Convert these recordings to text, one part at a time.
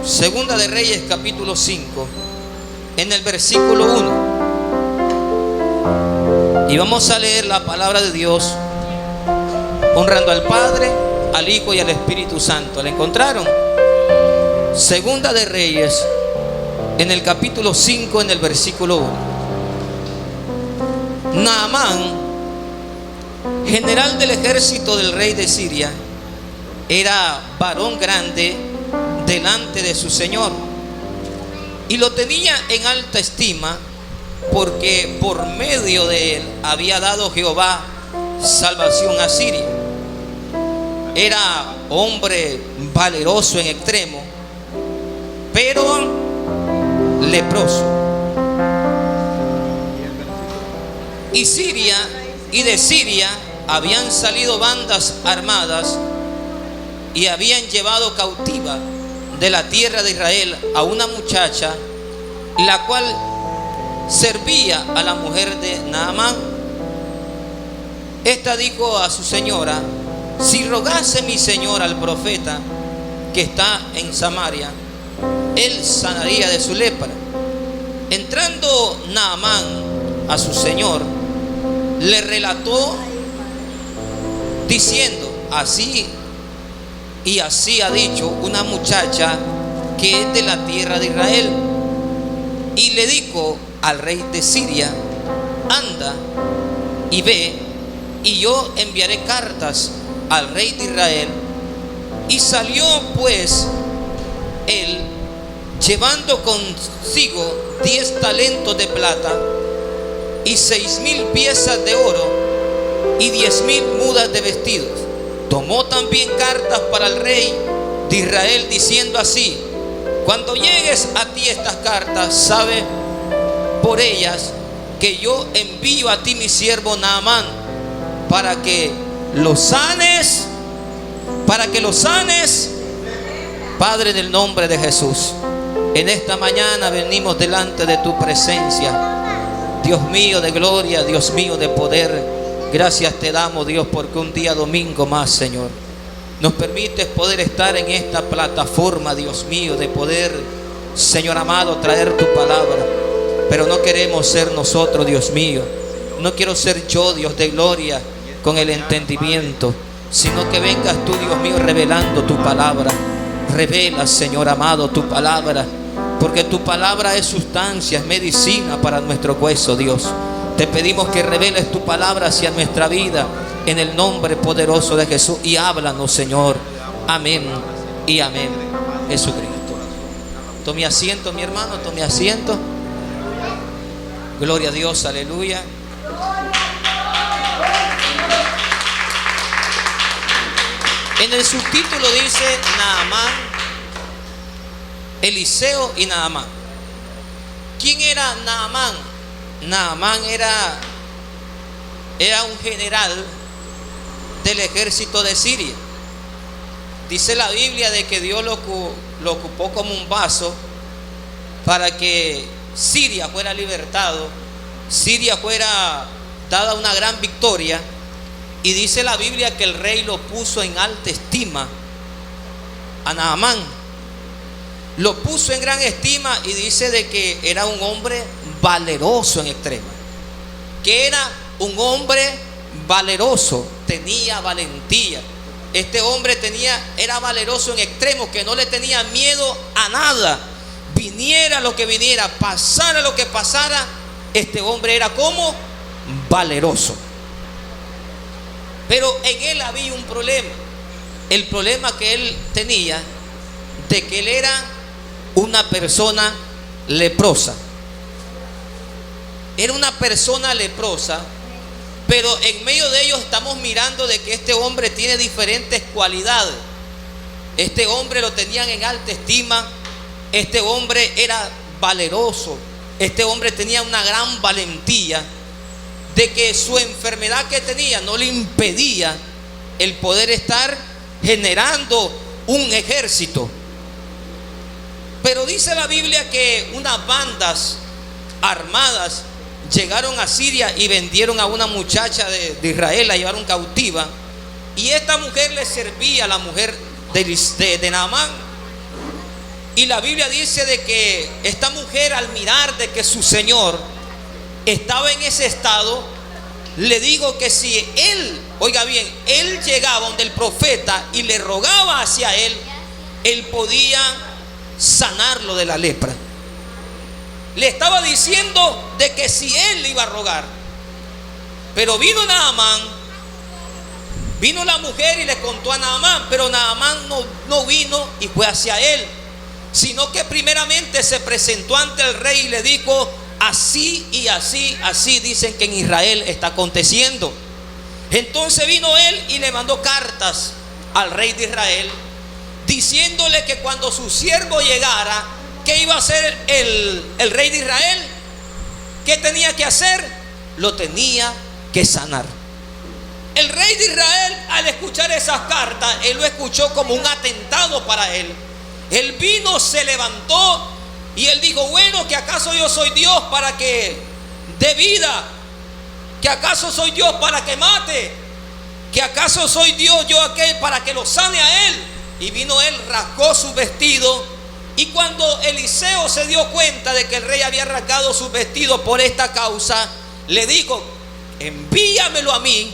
Segunda de Reyes capítulo 5, en el versículo 1. Y vamos a leer la palabra de Dios honrando al Padre, al Hijo y al Espíritu Santo. ¿La encontraron? Segunda de Reyes, en el capítulo 5, en el versículo 1. Naamán, general del ejército del rey de Siria, era varón grande delante de su señor, y lo tenía en alta estima, porque por medio de él había dado Jehová salvación a Siria. Era hombre valeroso en extremo, pero leproso. Y de Siria habían salido bandas armadas y habían llevado cautiva de la tierra de Israel a una muchacha, la cual servía a la mujer de Naamán. Esta dijo a su señora: si rogase mi señor al profeta que está en Samaria, él sanaría de su lepra. Entrando Naamán a su señor, le relató diciendo: así y así ha dicho una muchacha que es de la tierra de Israel. Y le dijo al rey de Siria: anda y ve, y yo enviaré cartas al rey de Israel. Y salió pues él, llevando consigo 10 talentos de plata y 6,000 piezas de oro y 10,000 mudas de vestidos. Tomó también cartas para el rey de Israel, diciendo así: cuando llegues a ti estas cartas, sabe por ellas que yo envío a ti mi siervo Naamán, para que lo sanes, Padre, en el nombre de Jesús. En esta mañana venimos delante de tu presencia, Dios mío de gloria, Dios mío de poder. Gracias te damos, Dios, porque un día domingo más, Señor, nos permites poder estar en esta plataforma, Dios mío, de poder, Señor amado, traer tu palabra. Pero no queremos ser nosotros, Dios mío. No quiero ser yo, Dios de gloria, con el entendimiento, sino que vengas tú, Dios mío, revelando tu palabra. Revela, Señor amado, tu palabra, porque tu palabra es sustancia, es medicina para nuestro hueso, Dios. Te pedimos que reveles tu palabra hacia nuestra vida, en el nombre poderoso de Jesús, y háblanos, Señor. Amén y amén. Jesucristo. Tome asiento, mi hermano, tome asiento. Gloria a Dios, aleluya. En el subtítulo dice Naamán, Eliseo y Naamán. ¿Quién era Naamán? Naamán era un general del ejército de Siria. Dice la Biblia de que Dios lo ocupó como un vaso para que Siria fuera libertado, Siria fuera dada una gran victoria. Y dice la Biblia que el rey lo puso en alta estima a Naamán. Lo puso en gran estima, y dice de que era un hombre valeroso en extrema. Que era un hombre valeroso, tenía valentía. Este hombre era valeroso en extremo, que no le tenía miedo a nada. Viniera lo que viniera, pasara lo que pasara, este hombre era como valeroso. Pero en él había un problema. El problema que él tenía, de que él era una persona leprosa. Era una persona leprosa, pero en medio de ellos estamos mirando de que este hombre tiene diferentes cualidades. Este hombre lo tenían en alta estima. Este hombre era valeroso. Este hombre tenía una gran valentía, de que su enfermedad que tenía no le impedía el poder estar generando un ejército. Pero dice la Biblia que unas bandas armadas llegaron a Siria y vendieron a una muchacha de Israel, la llevaron cautiva, y esta mujer le servía a la mujer de Naamán. Y la Biblia dice de que esta mujer, al mirar de que su señor estaba en ese estado, le digo que si él, oiga bien, él llegaba donde el profeta y le rogaba hacia él, él podía sanarlo de la lepra. Le estaba diciendo de que si él le iba a rogar. Pero vino Naamán, vino la mujer y le contó a Naamán, pero Naamán no vino y fue hacia él, sino que primeramente se presentó ante el rey y le dijo: así y así, así dicen que en Israel está aconteciendo. Entonces vino él y le mandó cartas al rey de Israel, diciéndole que cuando su siervo llegara, ¿qué iba a hacer el rey de Israel? ¿Qué tenía que hacer? Lo tenía que sanar. El rey de Israel, al escuchar esas cartas, él lo escuchó como un atentado para él. Él vino, se levantó y él dijo: bueno, ¿que acaso yo soy Dios para que dé vida? ¿Que acaso soy Dios para que mate? ¿Que acaso soy Dios yo aquel para que lo sane a él? Y vino él, rasgó su vestido. Y cuando Eliseo se dio cuenta de que el rey había rasgado su vestido por esta causa, le dijo: envíamelo a mí,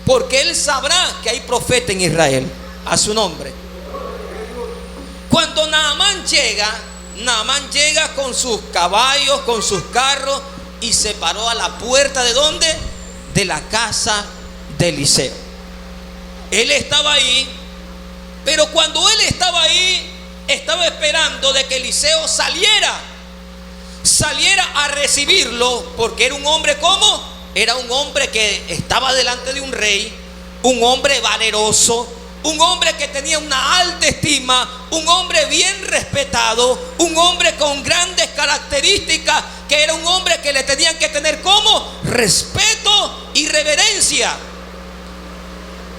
porque él sabrá que hay profeta en Israel a su nombre. Cuando Naamán llega con sus caballos, con sus carros, y se paró a la puerta ¿de dónde? De la casa de Eliseo. Él estaba ahí, pero cuando él estaba ahí, estaba esperando de que Eliseo saliera a recibirlo, porque era un hombre ¿cómo? Era un hombre que estaba delante de un rey, un hombre valeroso, un hombre que tenía una alta estima, un hombre bien respetado, un hombre con grandes características, que era un hombre que le tenían que tener ¿cómo? Respeto y reverencia.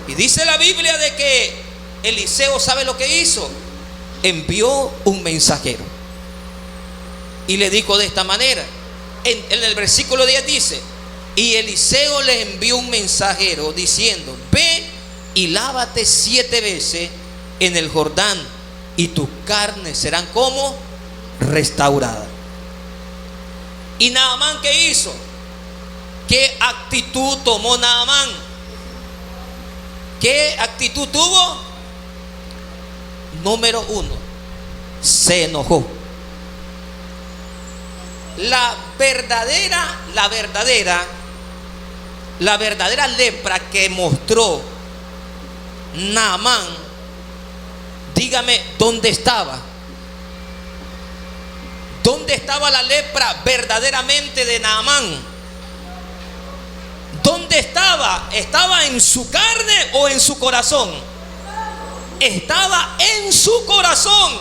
Y dice la Biblia de que Eliseo, ¿sabe lo que hizo? Envió un mensajero y le dijo de esta manera, en el versículo 10 dice: y Eliseo le envió un mensajero diciendo: ve y lávate 7 veces en el Jordán, y tus carnes serán como restauradas. ¿Y Naamán qué hizo? ¿Qué actitud tomó Naamán? ¿Qué actitud tuvo? Número 1, se enojó. La verdadera lepra que mostró Naamán, dígame, ¿dónde estaba? ¿Dónde estaba la lepra verdaderamente de Naamán? ¿Dónde estaba? ¿Estaba en su carne o en su corazón? Estaba en su corazón,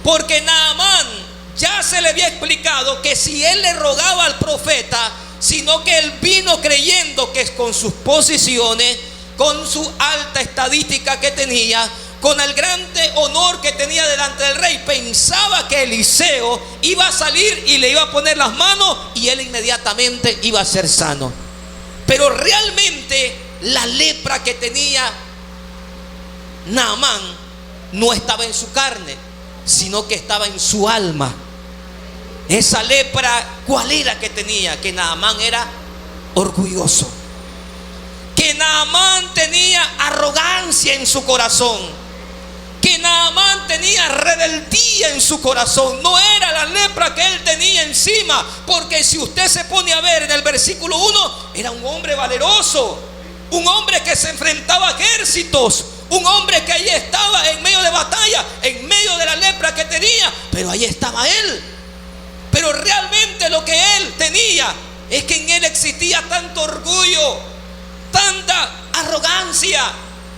porque Naamán ya se le había explicado que si él le rogaba al profeta, sino que él vino creyendo que con sus posiciones, con su alta estadística que tenía, con el grande honor que tenía delante del rey, pensaba que Eliseo iba a salir y le iba a poner las manos y él inmediatamente iba a ser sano. Pero realmente la lepra que tenía Naamán no estaba en su carne, sino que estaba en su alma. Esa lepra, ¿cuál era que tenía? Que Naamán era orgulloso, que Naamán tenía arrogancia en su corazón, que Naamán tenía rebeldía en su corazón. No era la lepra que él tenía encima, porque si usted se pone a ver en el versículo 1, era un hombre valeroso, un hombre que se enfrentaba a ejércitos, un hombre que ahí estaba en medio de batalla, en medio de la lepra que tenía, pero ahí estaba él. Pero realmente lo que él tenía es que en él existía tanto orgullo, tanta arrogancia.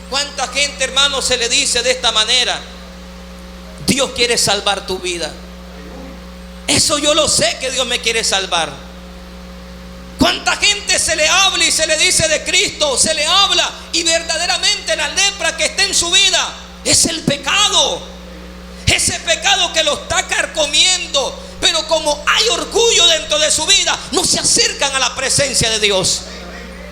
¿Cuánta gente, hermano, se le dice de esta manera? Dios quiere salvar tu vida. Eso yo lo sé, que Dios me quiere salvar. ¿Cuánta gente se le habla y se le dice de Cristo? Se le habla y verdaderamente la lepra que está en su vida es el pecado. Ese pecado que lo está carcomiendo. Pero como hay orgullo dentro de su vida, no se acercan a la presencia de Dios.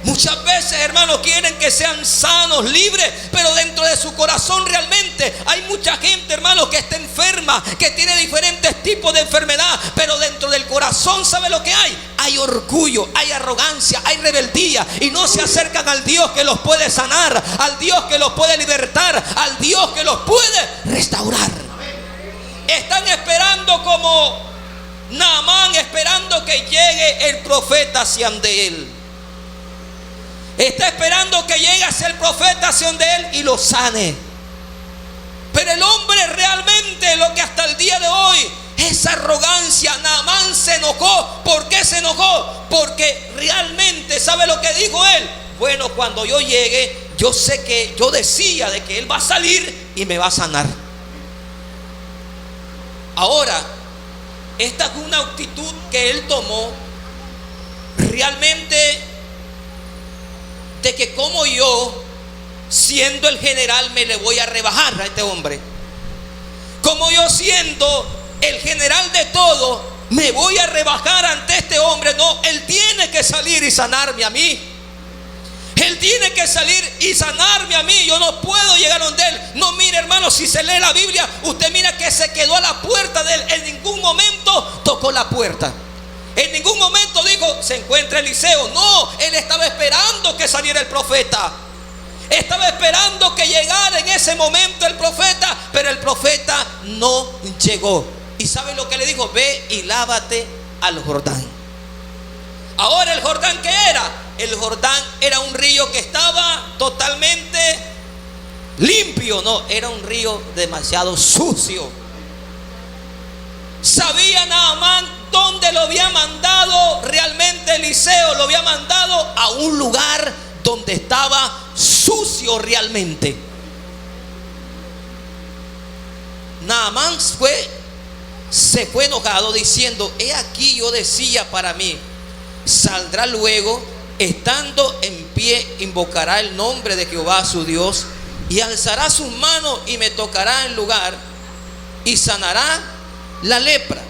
Muchas veces, hermanos, quieren que sean sanos, libres, pero dentro de su corazón realmente hay mucha mucha gente, hermanos, que está enferma, que tiene diferentes tipos de enfermedad, pero dentro del corazón, ¿sabe lo que hay? Hay orgullo, hay arrogancia, hay rebeldía, y no se acercan al Dios que los puede sanar, al Dios que los puede libertar, al Dios que los puede restaurar. Están esperando como Naamán, esperando que llegue el profeta hacia de él. Está esperando que llegue hacia el profeta hacia de él y lo sane. Pero el hombre realmente, lo que hasta el día de hoy, esa arrogancia. Naamán se enojó. ¿Por qué se enojó? Porque realmente, ¿sabe lo que dijo él? Bueno, cuando yo llegue, yo sé que yo decía de que él va a salir y me va a sanar. Ahora, esta es una actitud que él tomó realmente, de que como yo, siendo el general, me le voy a rebajar a este hombre. Como yo, siendo el general de todo, me voy a rebajar ante este hombre. No, él tiene que salir y sanarme a mí. Él tiene que salir y sanarme a mí. Yo no puedo llegar donde él. No, mire, hermano, si se lee la Biblia, usted mira que se quedó a la puerta de él. En ningún momento tocó la puerta. En ningún momento dijo, se encuentra Eliseo. No, él estaba esperando que saliera el profeta. Estaba esperando que llegara en ese momento el profeta, pero el profeta no llegó. ¿Y sabe lo que le dijo? Ve y lávate al Jordán. Ahora, ¿el Jordán qué era? El Jordán era un río que estaba totalmente limpio. No, era un río demasiado sucio. ¿Sabía Naamán dónde lo había mandado realmente Eliseo? Lo había mandado a un lugar donde estaba sucio realmente. Naamán se fue enojado diciendo: he aquí, yo decía para mí, saldrá luego, estando en pie, invocará el nombre de Jehová su Dios, y alzará sus manos y me tocará el lugar y sanará la lepra.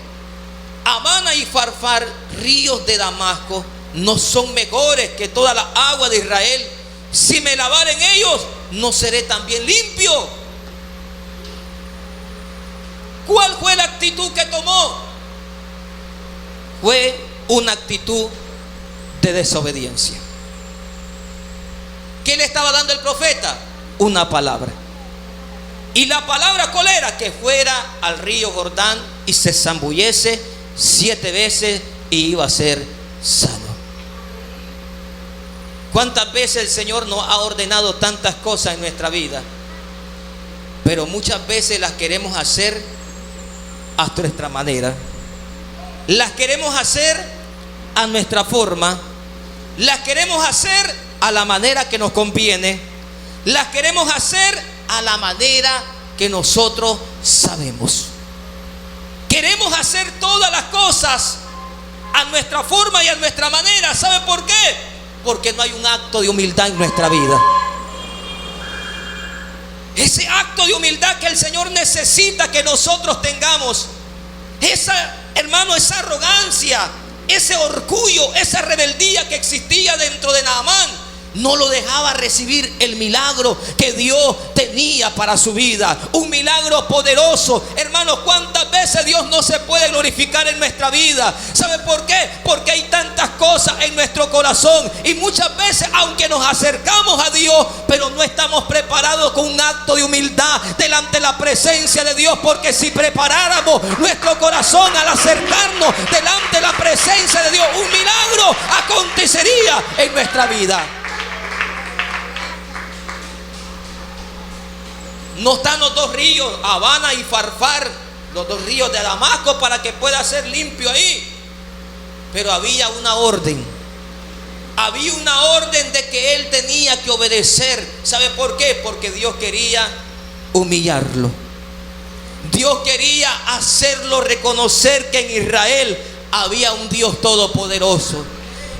Abana y Farfar, ríos de Damasco, no son mejores que toda la agua de Israel. Si me lavare en ellos, no seré también limpio. ¿Cuál fue la actitud que tomó? Fue una actitud de desobediencia. ¿Qué le estaba dando el profeta? Una palabra. ¿Y la palabra cuál era? Que fuera al río Jordán y se zambullese 7 veces y iba a ser sano. ¿Cuántas veces el Señor nos ha ordenado tantas cosas en nuestra vida? Pero muchas veces las queremos hacer a nuestra manera. Las queremos hacer a nuestra forma. Las queremos hacer a la manera que nos conviene. Las queremos hacer a la manera que nosotros sabemos. Queremos hacer todas las cosas a nuestra forma y a nuestra manera. ¿Sabe por qué? Porque no hay un acto de humildad en nuestra vida. Ese acto de humildad que el Señor necesita que nosotros tengamos. Hermano, esa arrogancia, ese orgullo, esa rebeldía que existía dentro de Naamán, no lo dejaba recibir el milagro que Dios tenía para su vida. Un milagro poderoso. Hermanos, ¿cuántas veces Dios no se puede glorificar en nuestra vida? ¿Sabe por qué? Porque hay tantas cosas en nuestro corazón. Y muchas veces, aunque nos acercamos a Dios, pero no estamos preparados con un acto de humildad delante de la presencia de Dios. Porque si preparáramos nuestro corazón al acercarnos delante de la presencia de Dios, un milagro acontecería en nuestra vida. No están los 2 ríos, Abana y Farfar, los 2 ríos de Damasco, para que pueda ser limpio ahí. Pero había una orden. Había una orden de que él tenía que obedecer. ¿Sabe por qué? Porque Dios quería humillarlo. Dios quería hacerlo reconocer que en Israel había un Dios todopoderoso.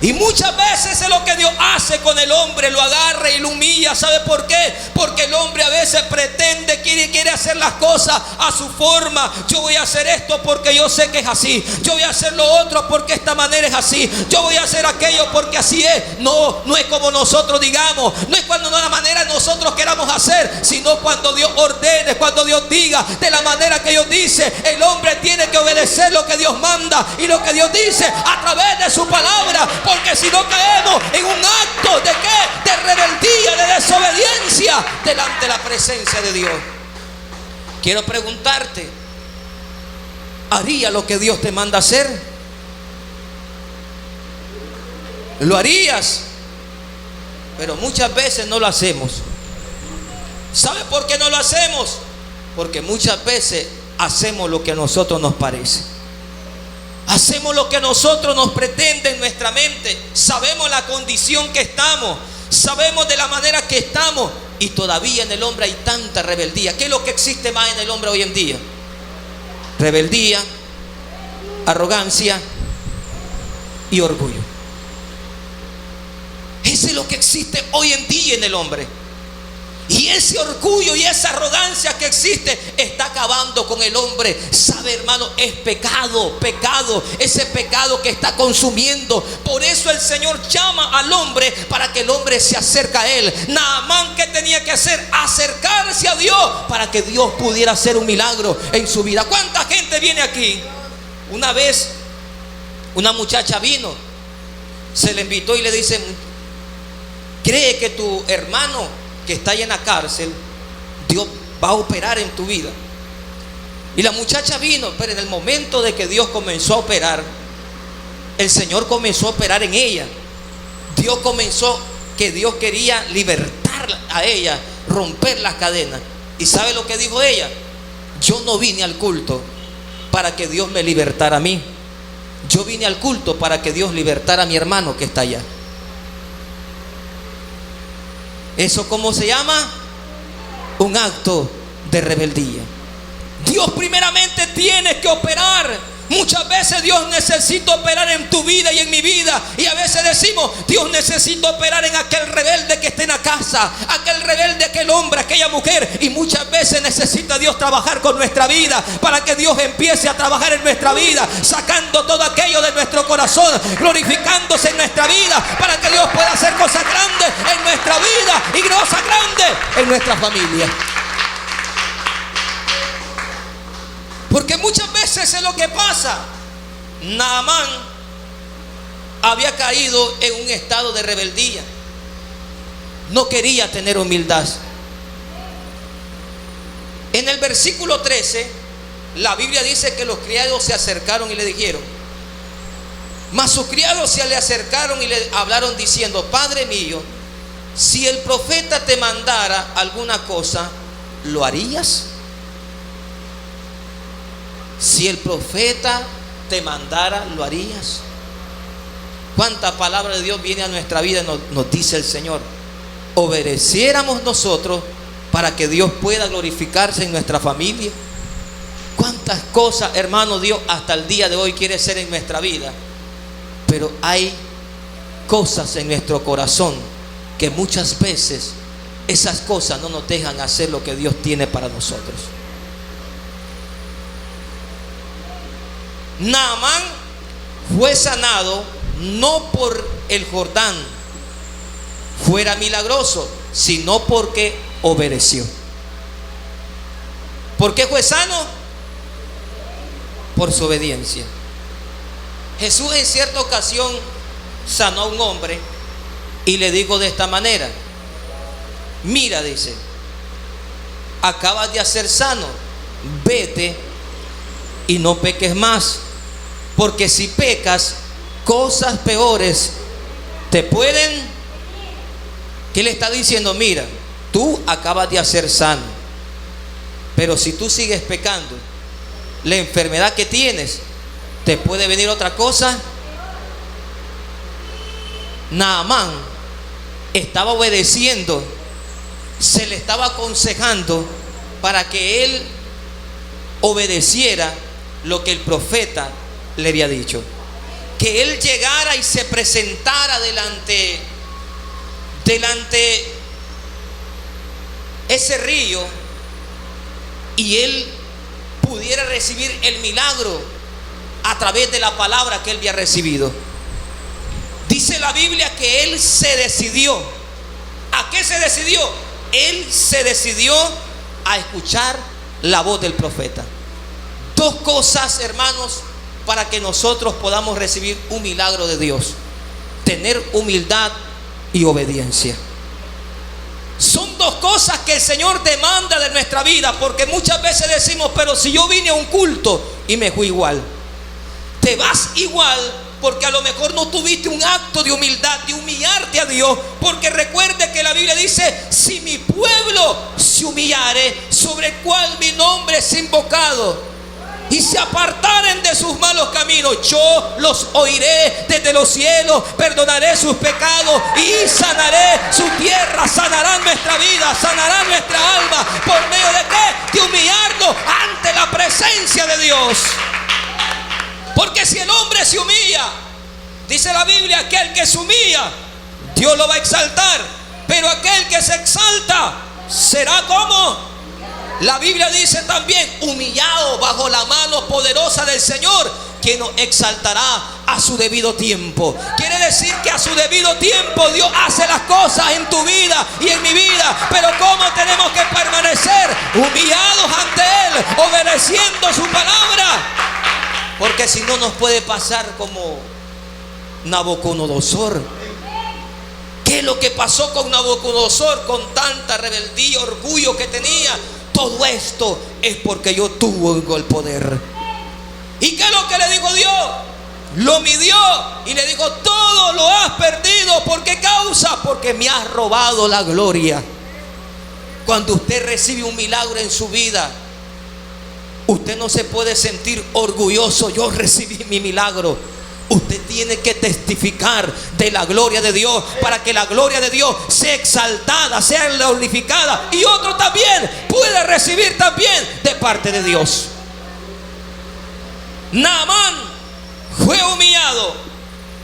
Y muchas veces es lo que Dios hace con el hombre, lo agarra y lo humilla. ¿Sabe por qué? Porque el hombre a veces pretende, quiere hacer las cosas a su forma. Yo voy a hacer esto porque yo sé que es así. Yo voy a hacer lo otro porque esta manera es así. Yo voy a hacer aquello porque así es. No es como nosotros digamos. No es cuando no la manera nosotros queramos hacer, sino cuando Dios ordene, cuando Dios diga, de la manera que Dios dice. El hombre tiene que obedecer lo que Dios manda y lo que Dios dice a través de su palabra. Porque si no caemos en un acto ¿de qué? De rebeldía, de desobediencia delante de la presencia de Dios. Quiero preguntarte, ¿haría lo que Dios te manda hacer? ¿Lo harías? Pero muchas veces no lo hacemos. ¿Sabe por qué no lo hacemos? Porque muchas veces hacemos lo que a nosotros nos parece. Hacemos lo que a nosotros nos pretende en nuestra mente. Sabemos la condición que estamos, sabemos de la manera que estamos, y todavía en el hombre hay tanta rebeldía. ¿Qué es lo que existe más en el hombre hoy en día? Rebeldía, arrogancia y orgullo. Eso es lo que existe hoy en día en el hombre. Y ese orgullo y esa arrogancia que existe está acabando con el hombre. Sabe, hermano, es pecado. Ese pecado que está consumiendo. Por eso el Señor llama al hombre, para que el hombre se acerque a Él. Naamán, ¿qué tenía que hacer? Acercarse a Dios, para que Dios pudiera hacer un milagro en su vida. ¿Cuánta gente viene aquí? Una vez una muchacha vino, se le invitó y le dice: ¿cree que tu hermano que está ahí en la cárcel, Dios va a operar en tu vida? Y la muchacha vino, pero en el momento de que Dios comenzó a operar, el Señor comenzó a operar en ella. Dios quería libertarla a ella, romper las cadenas. ¿Y sabe lo que dijo ella? Yo no vine al culto para que Dios me libertara a mí. Yo vine al culto para que Dios libertara a mi hermano que está allá. ¿Eso cómo se llama? Un acto de rebeldía. Dios primeramente tiene que operar. Muchas veces Dios necesita operar en tu vida y en mi vida. Y a veces decimos: Dios necesita operar en aquel rebelde que está en la casa, aquel rebelde, aquel hombre, aquella mujer. Y muchas veces necesita Dios trabajar con nuestra vida, para que Dios empiece a trabajar en nuestra vida, sacando todo aquello de nuestro corazón, glorificándose en nuestra vida, para que Dios pueda hacer cosas grandes en nuestra vida y cosas grandes en nuestra familia. Porque muchas veces es lo que pasa. Naamán había caído en un estado de rebeldía. No quería tener humildad. En el versículo 13, la Biblia dice que los criados se acercaron y le dijeron: mas sus criados se le acercaron y le hablaron diciendo: Padre mío, si el profeta te mandara alguna cosa, ¿lo harías? Si el profeta te mandara, ¿lo harías? ¿Cuánta palabra de Dios viene a nuestra vida? Nos dice el Señor: obedeciéramos nosotros para que Dios pueda glorificarse en nuestra familia. ¿Cuántas cosas, hermano, Dios hasta el día de hoy quiere hacer en nuestra vida? Pero hay cosas en nuestro corazón que muchas veces esas cosas no nos dejan hacer lo que Dios tiene para nosotros. Naamán fue sanado no por el Jordán fuera milagroso, sino porque obedeció. ¿Por qué fue sano? Por su obediencia. Jesús en cierta ocasión sanó a un hombre y le dijo de esta manera: mira, dice, acabas de ser sano, vete y no peques más, porque si pecas, cosas peores te pueden. ¿Qué le está diciendo? Mira, tú acabas de ser sano, pero si tú sigues pecando, la enfermedad que tienes, te puede venir otra cosa. Naamán estaba obedeciendo, se le estaba aconsejando para que él obedeciera lo que el profeta le había dicho. que él llegara y se presentara delante ese río y él pudiera recibir el milagro a través de la palabra que él había recibido. Dice la Biblia que él se decidió. ¿A qué se decidió? Él se decidió a escuchar la voz del profeta. Dos cosas, hermanos, para que nosotros podamos recibir un milagro de Dios: tener humildad y obediencia. Son dos cosas que el Señor demanda de nuestra vida, porque muchas veces decimos: pero si yo vine a un culto y me fui igual. Te vas igual porque a lo mejor no tuviste un acto de humildad, de humillarte a Dios. Porque recuerde que la Biblia dice: si mi pueblo se humillare, sobre el cual mi nombre es invocado, y se apartaren de sus malos caminos, yo los oiré desde los cielos, perdonaré sus pecados y sanaré su tierra. Sanarán nuestra vida, sanarán nuestra alma. ¿Por medio de qué? De humillarnos ante la presencia de Dios. Porque si el hombre se humilla, dice la Biblia, aquel que se humilla, Dios lo va a exaltar. Pero aquel que se exalta será como... La Biblia dice también: humillado bajo la mano poderosa del Señor, quien nos exaltará a su debido tiempo. Quiere decir que a su debido tiempo Dios hace las cosas en tu vida y en mi vida. Pero ¿cómo tenemos que permanecer? Humillados ante Él, obedeciendo su palabra. Porque si no, nos puede pasar como Nabucodonosor. ¿Qué es lo que pasó con Nabucodonosor? Con tanta rebeldía, orgullo que tenía. Todo esto es porque yo tuve el poder. ¿Y qué es lo que le dijo Dios? Lo midió y le dijo: todo lo has perdido. ¿Por qué causa? Porque me has robado la gloria. Cuando usted recibe un milagro en su vida, usted no se puede sentir orgulloso: yo recibí mi milagro. Usted tiene que testificar de la gloria de Dios, para que la gloria de Dios sea exaltada, sea glorificada, y otro también puede recibir también de parte de Dios. Naamán fue humillado.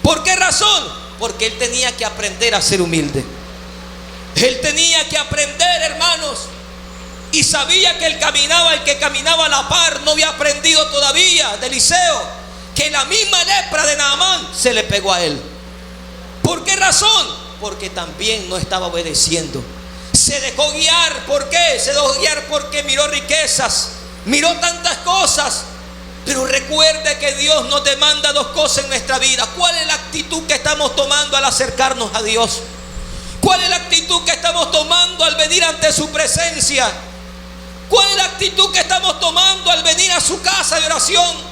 ¿Por qué razón? Porque él tenía que aprender a ser humilde. Él tenía que aprender, hermanos. Y sabía que el que caminaba a la par no había aprendido todavía de Eliseo, que la misma lepra de Naamán se le pegó a él. ¿Por qué razón? Porque también no estaba obedeciendo. Se dejó guiar. ¿Por qué? Se dejó guiar porque miró riquezas, miró tantas cosas. Pero recuerde que Dios nos demanda dos cosas en nuestra vida. ¿Cuál es la actitud que estamos tomando al acercarnos a Dios? ¿Cuál es la actitud que estamos tomando al venir ante su presencia? ¿Cuál es la actitud que estamos tomando al venir a su casa de oración?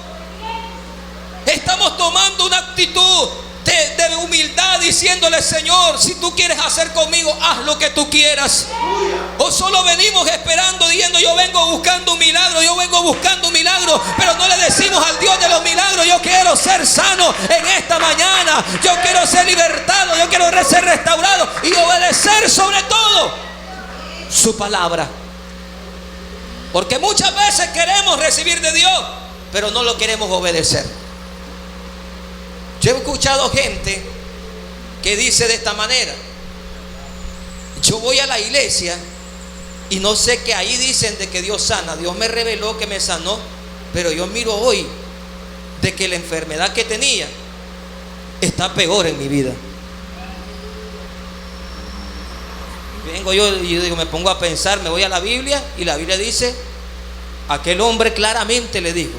Estamos tomando una actitud de humildad, diciéndole: Señor, si tú quieres hacer conmigo, haz lo que tú quieras. O solo venimos esperando, diciendo: yo vengo buscando un milagro, yo vengo buscando un milagro. Pero no le decimos al Dios de los milagros: yo quiero ser sano en esta mañana, yo quiero ser libertado, yo quiero ser restaurado, y obedecer sobre todo su palabra. Porque muchas veces queremos recibir de Dios, pero no lo queremos obedecer. Yo he escuchado gente que dice de esta manera: yo voy a la iglesia y no sé que ahí dicen de que Dios sana. Dios me reveló que me sanó, pero yo miro hoy de que la enfermedad que tenía está peor en mi vida. Vengo yo y digo, me pongo a pensar, me voy a la Biblia, y la Biblia dice: aquel hombre claramente le dijo: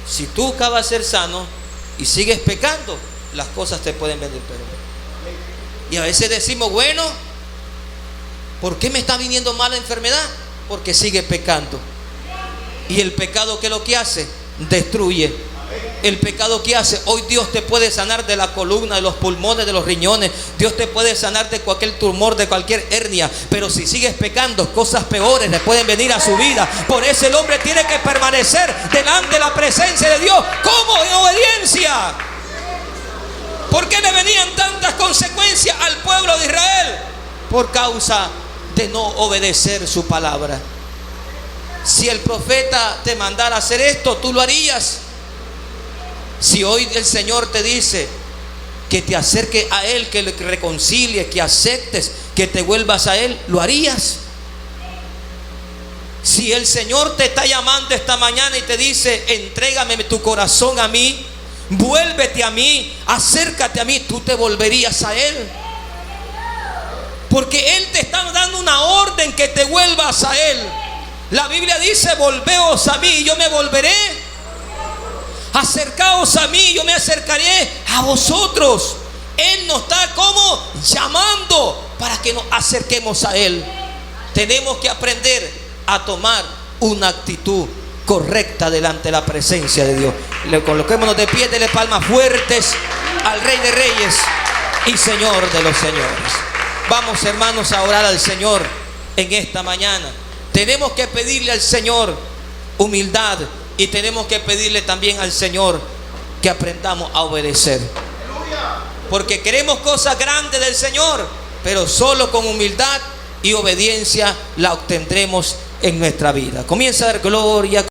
si tú acabas de ser sano y sigues pecando, las cosas te pueden venir peor. Y a veces decimos: bueno, ¿por qué me está viniendo mala enfermedad? Porque sigue pecando. Y el pecado, ¿qué es lo que hace? Destruye. El pecado que hace, hoy Dios te puede sanar de la columna, de los pulmones, de los riñones. Dios te puede sanar de cualquier tumor, de cualquier hernia. Pero si sigues pecando, cosas peores le pueden venir a su vida. Por eso el hombre tiene que permanecer delante de la presencia de Dios como en obediencia. ¿Por qué le venían tantas consecuencias al pueblo de Israel? Por causa de no obedecer su palabra. Si el profeta te mandara hacer esto, ¿tú lo harías? Si hoy el Señor te dice que te acerques a Él, que le reconcilies, que aceptes, que te vuelvas a Él, ¿lo harías? Si el Señor te está llamando esta mañana y te dice: entrégame tu corazón a mí, vuélvete a mí, acércate a mí, ¿tú te volverías a Él? Porque Él te está dando una orden que te vuelvas a Él. La Biblia dice: volveos a mí y yo me volveré. Acercaos a mí, yo me acercaré a vosotros. Él nos está como llamando para que nos acerquemos a Él. Tenemos que aprender a tomar una actitud correcta delante de la presencia de Dios. Coloquémonos de pie, dele palmas fuertes al Rey de Reyes y Señor de los Señores. Vamos, hermanos, a orar al Señor en esta mañana. Tenemos que pedirle al Señor humildad y tenemos que pedirle también al Señor que aprendamos a obedecer. Porque queremos cosas grandes del Señor, pero solo con humildad y obediencia la obtendremos en nuestra vida. Comienza a dar gloria.